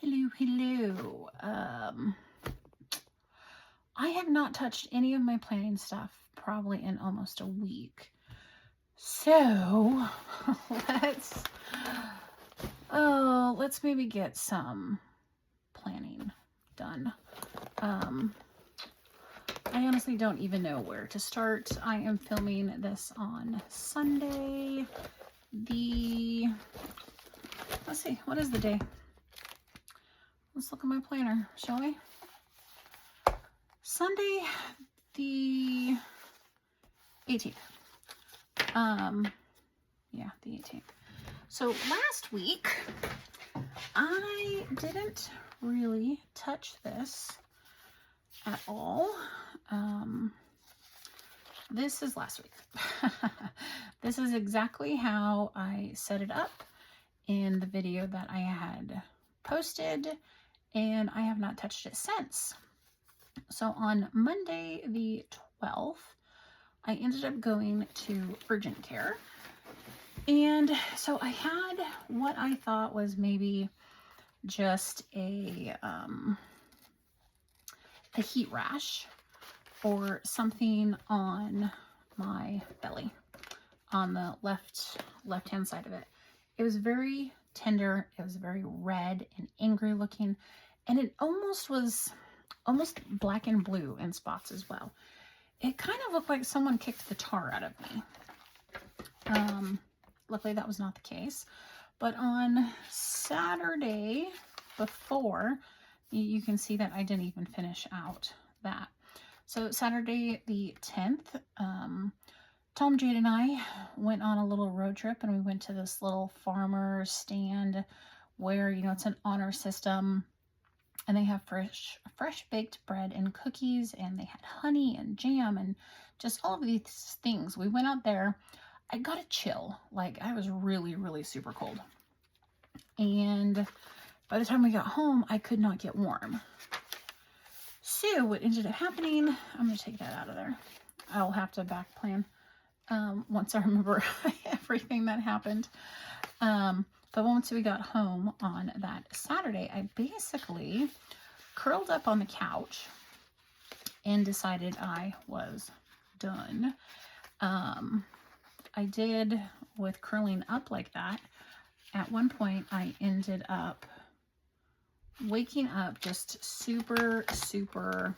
Hello. I have not touched any of my planning stuff probably in almost a week. So let's maybe get some planning done. I honestly don't even know where to start. I am filming this on Sunday. Let's see, what is the day? Let's look at my planner, shall we? Sunday, the 18th. Yeah, the 18th. So last week, I didn't really touch this at all. This is last week. This is exactly how I set it up in the video that I had posted, and I have not touched it since. So on Monday the 12th, I ended up going to urgent care. And so I had what I thought was maybe just a heat rash or something on my belly, on the left-hand side of it. It was very tender. It was very red and angry looking, and it was almost black and blue in spots as well. It kind of looked like someone kicked the tar out of me. Luckily that was not the case. But on Saturday before, you can see that I didn't even finish out that. So Saturday the 10th, Tom, Jade, and I went on a little road trip, and we went to this little farmer stand where, it's an honor system, and they have fresh baked bread and cookies, and they had honey and jam and just all of these things. We went out there. I got a chill. Like, I was really, really super cold. And by the time we got home, I could not get warm. So what ended up happening, I'm going to take that out of there. I'll have to back plan once I remember everything that happened. But once we got home on that Saturday, I basically curled up on the couch and decided I was done. I did, with curling up like that, at one point I ended up waking up just super, super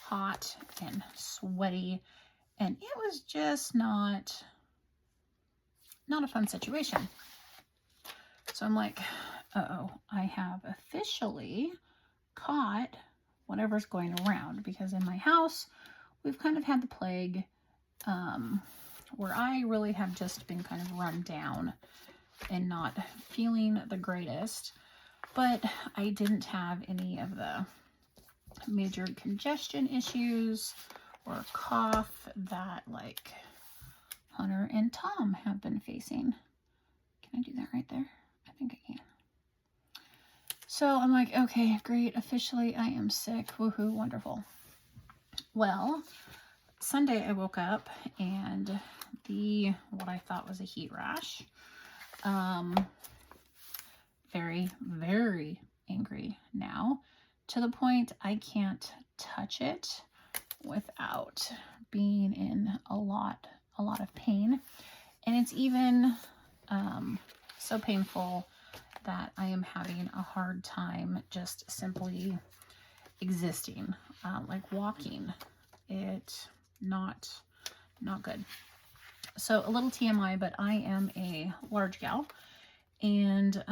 hot and sweaty, and it was just not a fun situation. So I'm like, uh-oh, I have officially caught whatever's going around, because in my house, we've kind of had the plague, where I really have just been kind of run down and not feeling the greatest, but I didn't have any of the major congestion issues or cough that like Hunter and Tom have been facing. Can I do that right there? I think I can. So I'm like, okay, great. Officially, I am sick. Woohoo, wonderful. Well, Sunday I woke up and what I thought was a heat rash. Very, very angry now, to the point I can't touch it without being in a lot of pain. And it's even so painful that I am having a hard time just simply existing, like walking. It's not good. So a little TMI, but I am a large gal, and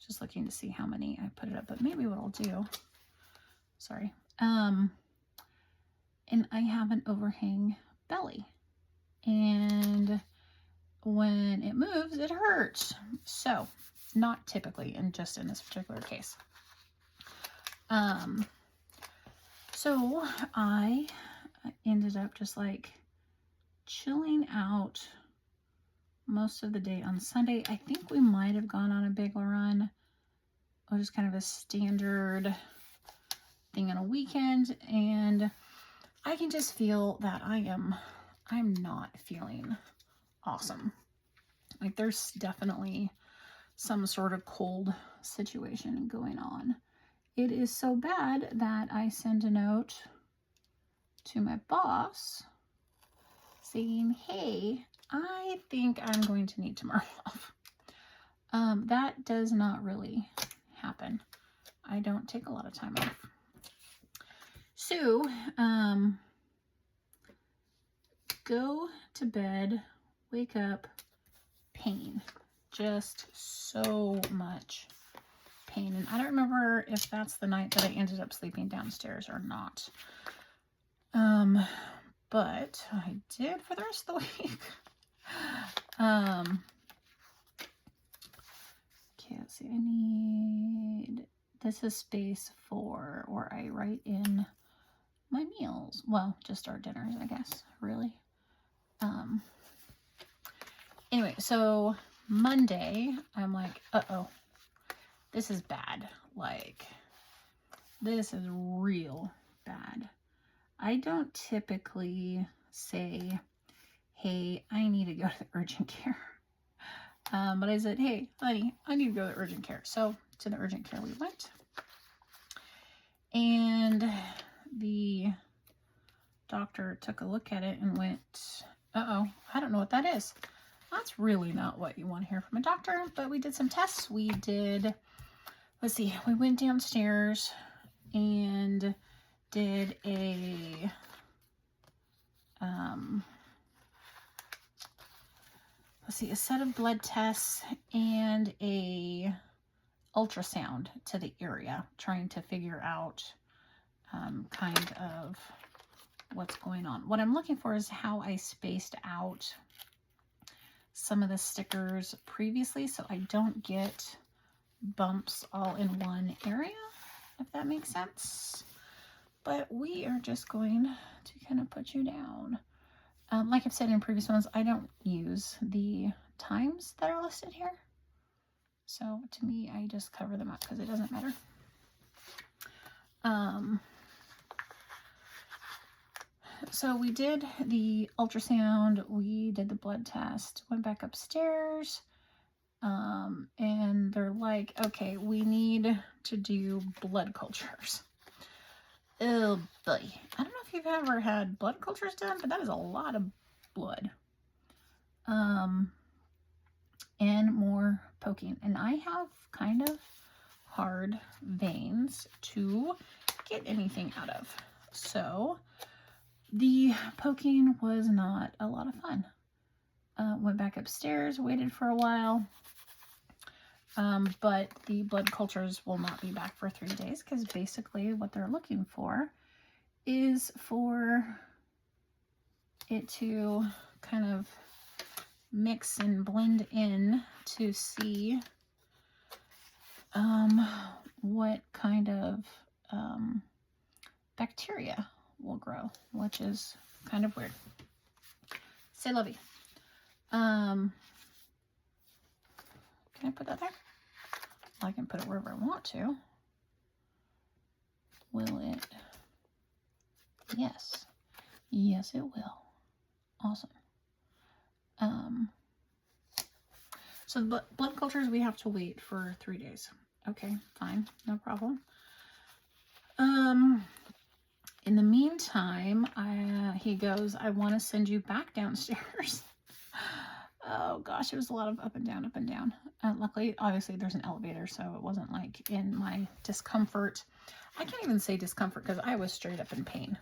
just looking to see how many I put it up, but maybe what I'll do, sorry, and I have an overhang belly, and when it moves, it hurts. So not typically, and just in this particular case. So I ended up just like chilling out most of the day on Sunday. I think we might have gone on a bagel run, or just kind of a standard thing on a weekend, and I can just feel that I'm not feeling awesome. Like, there's definitely some sort of cold situation going on. It is so bad that I send a note to my boss saying, hey, I think I'm going to need tomorrow off. That does not really happen. I don't take a lot of time off. So, go to bed, wake up, pain. Just so much pain. And I don't remember if that's the night that I ended up sleeping downstairs or not. But I did for the rest of the week. Okay, let's see. I need, this is space for, or I write in my meals. Well, just our dinners, I guess, really. Anyway, so Monday, I'm like, uh-oh, this is bad. Like, this is real bad. I don't typically say, hey, I need to go to the urgent care. But I said, hey, honey, I need to go to the urgent care. So to the urgent care we went. And the doctor took a look at it and went, uh-oh, I don't know what that is. That's really not what you want to hear from a doctor. But we did some tests. We did, let's see, we went downstairs and did a a set of blood tests and a ultrasound to the area, trying to figure out kind of what's going on. What I'm looking for is how I spaced out some of the stickers previously so I don't get bumps all in one area, if that makes sense. But we are just going to kind of put you down. Like I've said in previous ones, I don't use the times that are listed here. So to me, I just cover them up because it doesn't matter. So we did the ultrasound, we did the blood test, went back upstairs, and they're like, okay, we need to do blood cultures. Oh boy. I don't know if you've ever had blood cultures done, but that is a lot of blood. And more poking. And I have kind of hard veins to get anything out of. So the poking was not a lot of fun. Went back upstairs, waited for a while. But the blood cultures will not be back for 3 days because basically what they're looking for is for it to kind of mix and blend in to see what kind of bacteria will grow, which is kind of weird. Say lovey. Can I put that there? I can put it wherever I want to. Will it? Yes. Yes, it will. Awesome. So the blood cultures, we have to wait for 3 days. Okay, fine. No problem. In the meantime, he goes, I want to send you back downstairs. Oh gosh, it was a lot of up and down, up and down. Luckily, obviously, there's an elevator, so it wasn't like in my discomfort. I can't even say discomfort because I was straight up in pain.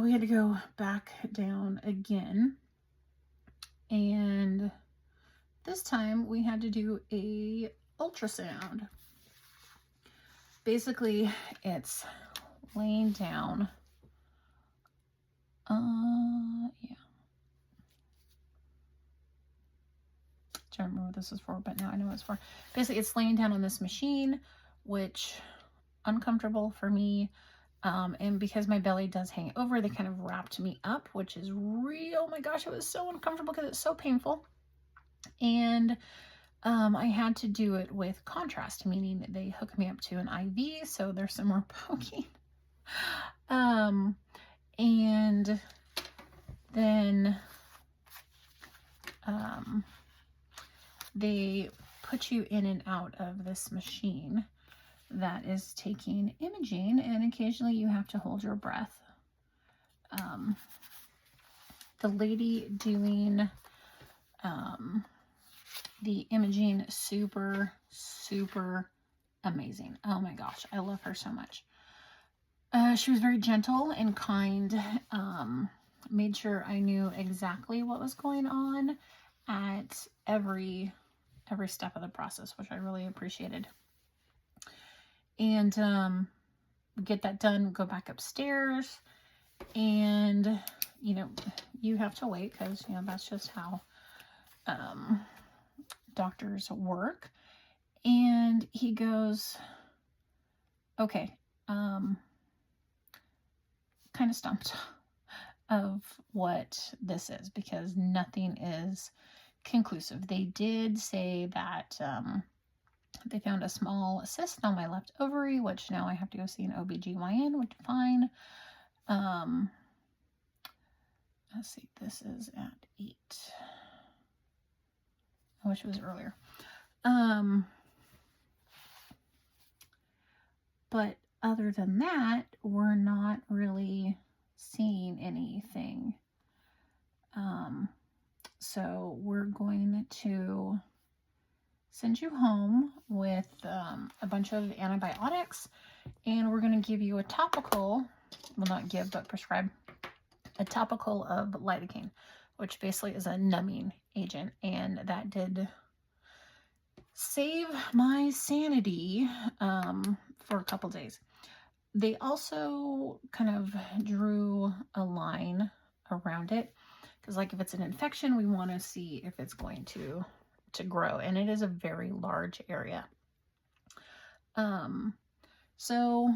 We had to go back down again. And this time we had to do a ultrasound. Basically, it's laying down. Yeah. Don't remember what this is for, but now I know what it's for. Basically, it's laying down on this machine, which uncomfortable for me. And because my belly does hang over, they kind of wrapped me up, which is real. Oh my gosh, it was so uncomfortable because it's so painful. And I had to do it with contrast, meaning that they hook me up to an IV, so there's some more poking. And then they put you in and out of this machine that is taking imaging, and occasionally you have to hold your breath. The lady doing the imaging, super amazing. Oh my gosh, I love her so much. She was very gentle and kind, made sure I knew exactly what was going on at every step of the process, which I really appreciated. And get that done, go back upstairs, and you know, you have to wait because, you know, that's just how doctors work. And he goes, okay, kind of stumped of what this is because nothing is conclusive. They did say that they found a small cyst on my left ovary, which now I have to go see an OBGYN, which is fine. Let's see, this is at 8. I wish it was earlier. But other than that, we're not really seeing anything. So we're going to send you home with a bunch of antibiotics, and we're going to give you a topical, well, not give, but prescribe a topical of lidocaine, which basically is a numbing agent, and that did save my sanity for a couple days. They also kind of drew a line around it because, like, if it's an infection, we want to see if it's going to grow, and it is a very large area. So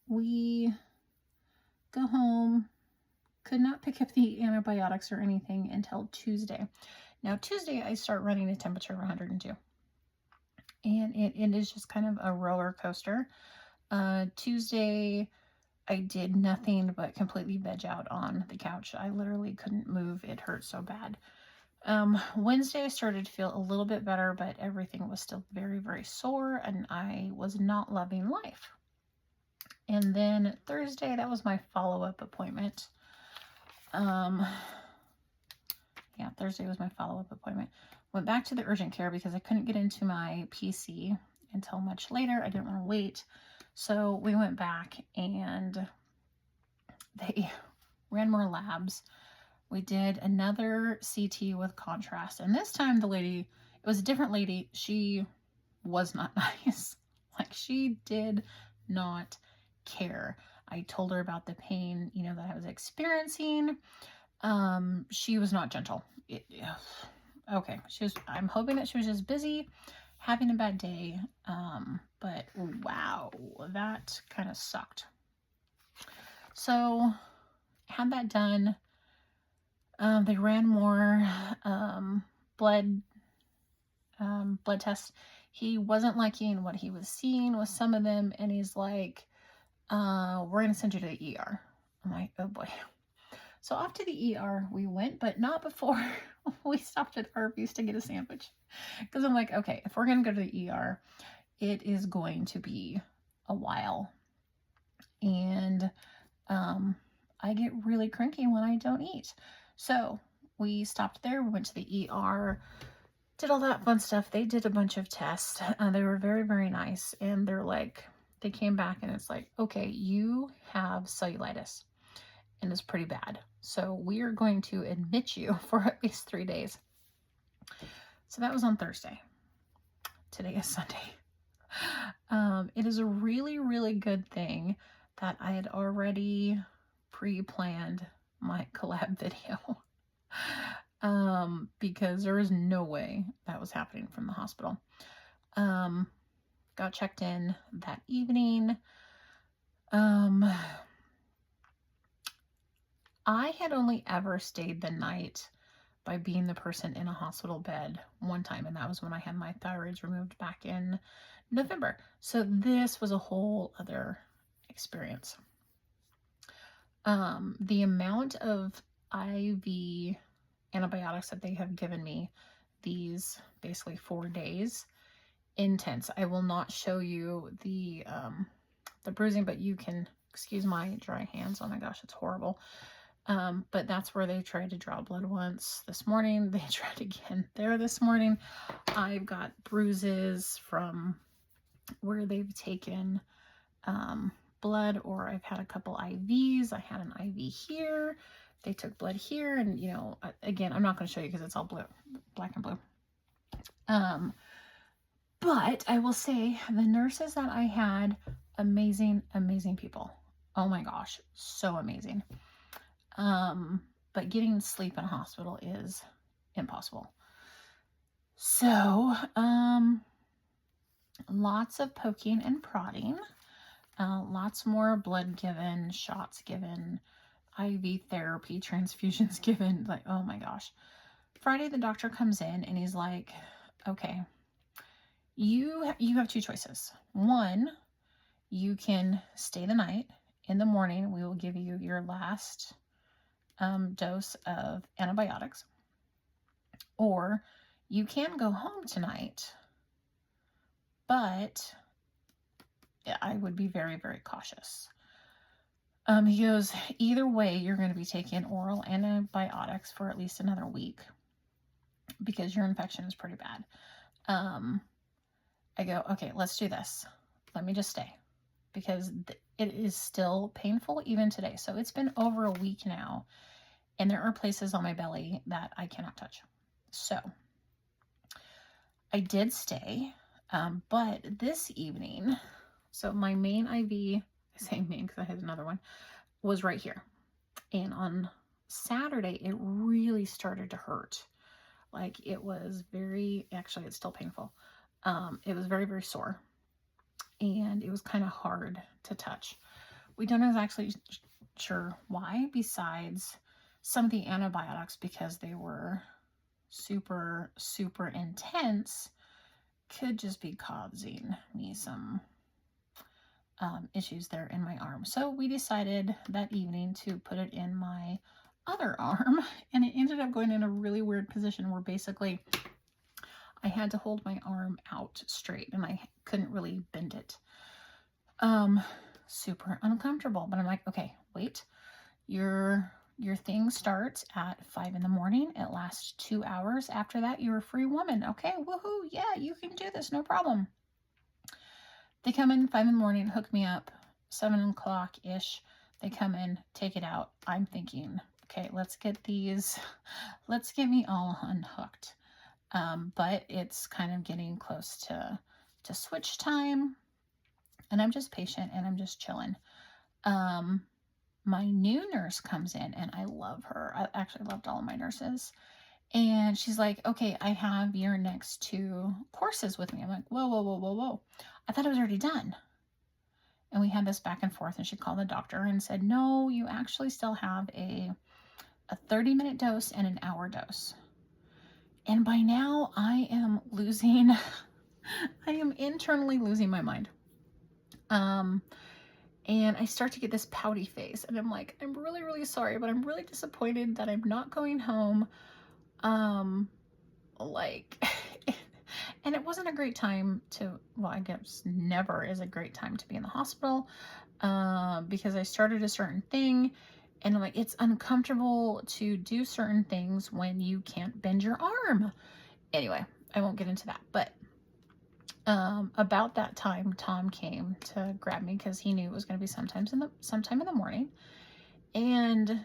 we go home, could not pick up the antibiotics or anything until Tuesday. Now Tuesday I start running a temperature of 102, and it is just kind of a roller coaster. Tuesday I did nothing but completely veg out on the couch. I literally couldn't move. It hurt so bad. Wednesday I started to feel a little bit better, but everything was still very sore, and I was not loving life. And then Thursday, that was my follow-up appointment. Yeah, Thursday was my follow-up appointment. Went back to the urgent care because I couldn't get into my PC until much later. I didn't want to wait. So we went back and they ran more labs. We did another CT with contrast. And this time the lady, it was a different lady. She was not nice. Like, she did not care. I told her about the pain, you know, that I was experiencing. She was not gentle. Okay. I'm hoping that she was just busy having a bad day. But wow, that kind of sucked. So had that done. They ran more, blood tests. He wasn't liking what he was seeing with some of them. And he's like, we're going to send you to the ER. I'm like, oh boy. So off to the ER we went, but not before we stopped at Arby's to get a sandwich. Because I'm like, okay, if we're going to go to the ER, it is going to be a while. And I get really cranky when I don't eat. So we stopped there. We went to the ER, did all that fun stuff. They did a bunch of tests. They were very nice. And they're like, they came back and it's like, okay, you have cellulitis and it's pretty bad. So we are going to admit you for at least 3 days. So that was on Thursday. Today is Sunday. It is a really good thing that I had already pre-planned my collab video. Because there was no way that was happening from the hospital. Got checked in that evening. I had only ever stayed the night by being the person in a hospital bed one time, and that was when I had my thyroids removed back in November. So this was a whole other experience. The amount of IV antibiotics that they have given me these basically 4 days. Intense. I will not show you the bruising, but you can excuse my dry hands. Oh my gosh, it's horrible. But that's where they tried to draw blood once this morning. They tried again there this morning. I've got bruises from where they've taken blood, or I've had a couple IVs. I had an IV here. They took blood here, and you know, again, I'm not going to show you because it's all blue, black and blue. But I will say the nurses that I had, amazing, amazing people. Oh my gosh, so amazing. But getting sleep in a hospital is impossible. So, lots of poking and prodding, lots more blood given, shots given, IV therapy, transfusions given. Like, oh my gosh. Friday, the doctor comes in and he's like, okay, you have 2 choices. One, you can stay the night. In the morning, we will give you your last dose of antibiotics, or you can go home tonight, but I would be very, very cautious. He goes, either way, you're going to be taking oral antibiotics for at least another week because your infection is pretty bad. I go, okay, let's do this. Let me just stay, because it is still painful even today. So it's been over a week now, and there are places on my belly that I cannot touch. So I did stay, but this evening, so my main IV, I say main because I had another one, was right here. And on Saturday, it really started to hurt. Like, it was actually, it's still painful. It was very, very sore. And it was kind of hard to touch. We don't know exactly sure why, besides some of the antibiotics, because they were super, super intense, could just be causing me some issues there in my arm. So we decided that evening to put it in my other arm, and it ended up going in a really weird position where basically I had to hold my arm out straight and I couldn't really bend it. Super uncomfortable, but I'm like, okay, wait, your thing starts at 5 in the morning. It lasts 2 hours. After that, you're a free woman. Okay, woohoo, yeah, you can do this, no problem. They come in 5 in the morning, hook me up, 7 o'clock-ish. They come in, take it out. I'm thinking, okay, let's get me all unhooked. But it's kind of getting close to switch time, and I'm just patient and I'm just chilling. My new nurse comes in, and I love her. I actually loved all of my nurses. And she's like, okay, I have your next 2 courses with me. I'm like, whoa, whoa, whoa, whoa, whoa. I thought it was already done. And we had this back and forth, and she called the doctor and said, no, you actually still have a 30-minute dose and an hour dose. And by now I am internally losing my mind. And I start to get this pouty face, and I'm like, I'm really, really sorry, but I'm really disappointed that I'm not going home. And it wasn't a great time well, I guess never is a great time to be in the hospital, because I started a certain thing, and I'm like, it's uncomfortable to do certain things when you can't bend your arm. Anyway, I won't get into that, but about that time, Tom came to grab me because he knew it was going to be sometime in the morning. And,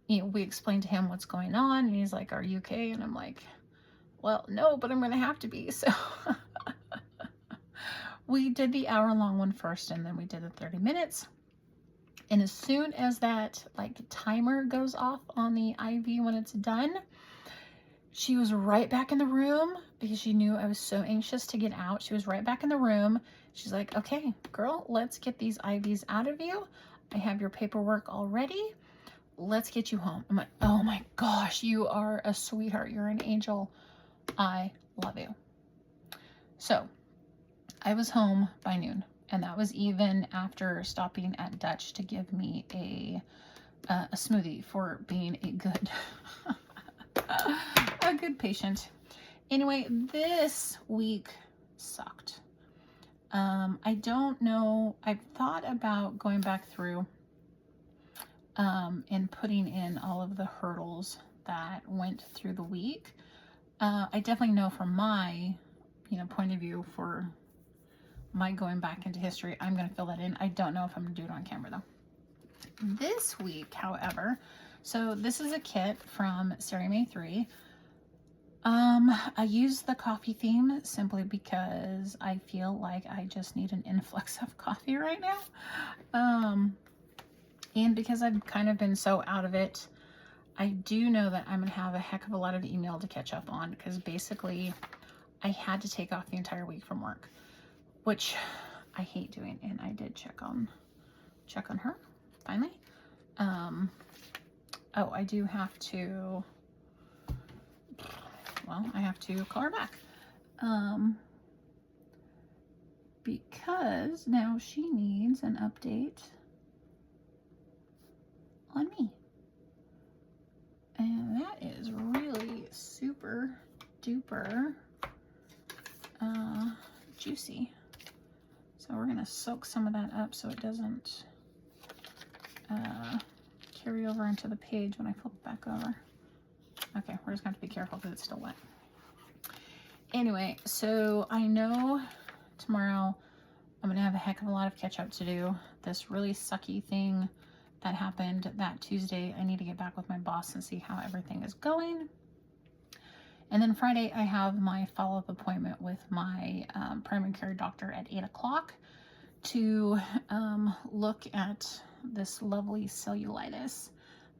you know, we explained to him what's going on, and he's like, are you okay? And I'm like, well, no, but I'm going to have to be. So we did the hour-long one first, and then we did the 30 minutes. And as soon as that timer goes off on the IV when it's done, she was right back in the room because she knew I was so anxious to get out. She was right back in the room. She's like, okay, girl, let's get these IVs out of you. I have your paperwork all ready. Let's get you home. I'm like, oh my gosh, you are a sweetheart. You're an angel. I love you. So I was home by noon, and that was even after stopping at Dutch to give me a a smoothie for being a good, a good patient. Anyway, this week sucked. I don't know. I've thought about going back through and putting in all of the hurdles that went through the week. I definitely know from my, point of view, for my going back into history, I'm going to fill that in. I don't know if I'm going to do it on camera though. This week, however, so this is a kit from SariMay 3. I use the coffee theme simply because I feel like I just need an influx of coffee right now. And because I've kind of been so out of it, I do know that I'm going to have a heck of a lot of email to catch up on, because basically I had to take off the entire week from work, which I hate doing. And I did check on her finally. Oh, I do have to, well, I have to call her back. Because now she needs an update on me. And that is really super duper juicy. So we're gonna soak some of that up so it doesn't carry over into the page when I flip it back over. Okay, we're just gonna have to be careful because it's still wet. Anyway, so I know tomorrow I'm gonna have a heck of a lot of catch up to do. This really sucky thing that happened that Tuesday, I need to get back with my boss and see how everything is going. And then Friday, I have my follow-up appointment with my primary care doctor at 8 o'clock to look at this lovely cellulitis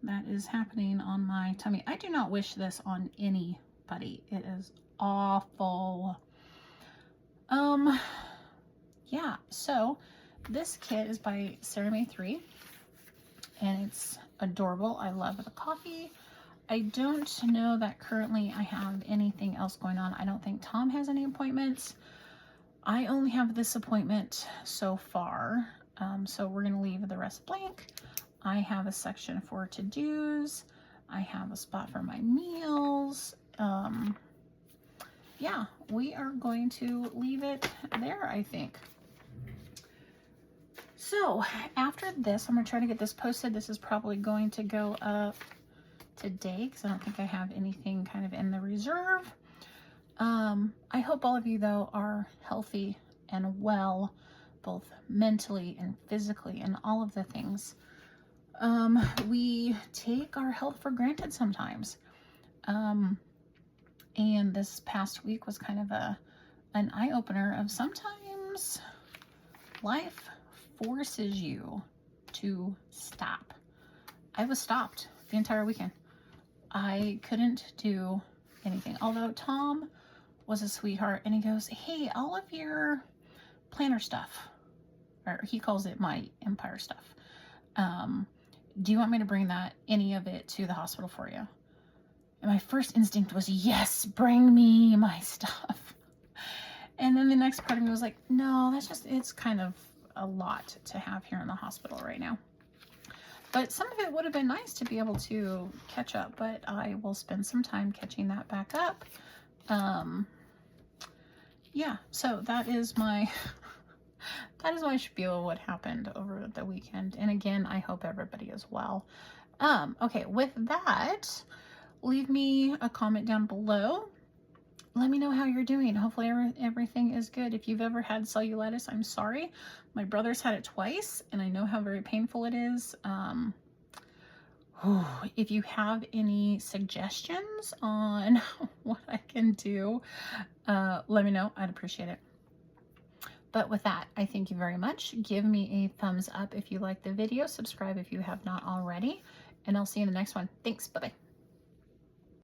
that is happening on my tummy. I do not wish this on anybody. It is awful. Yeah, so this kit is by SariMay 3. And it's adorable. I love the coffee. I don't know that currently I have anything else going on. I don't think Tom has any appointments. I only have this appointment so far. So we're going to leave the rest blank. I have a section for to-dos. I have a spot for my meals. Yeah, we are going to leave it there, I think. So after this, I'm going to try to get this posted. This is probably going to go up today because I don't think I have anything kind of in the reserve. I hope all of you, though, are healthy and well, both mentally and physically and all of the things. We take our health for granted sometimes. And this past week was kind of an eye-opener of sometimes life forces you to stop. I was stopped the entire weekend. I couldn't do anything. Although Tom was a sweetheart and he goes, hey, all of your planner stuff, or he calls it my Empire stuff. Do you want me to bring any of it to the hospital for you? And my first instinct was, yes, bring me my stuff. And then the next part of me was like, no, it's kind of a lot to have here in the hospital right now. But some of it would have been nice to be able to catch up, but I will spend some time catching that back up. Yeah, so that is my spiel of what happened over the weekend. And again, I hope everybody is well. Okay, with that, leave me a comment down below. Let me know how you're doing. Hopefully everything is good. If you've ever had cellulitis, I'm sorry. My brother's had it twice, and I know how very painful it is. If you have any suggestions on what I can do, let me know. I'd appreciate it. But with that, I thank you very much. Give me a thumbs up if you like the video. Subscribe if you have not already. And I'll see you in the next one. Thanks. Bye-bye.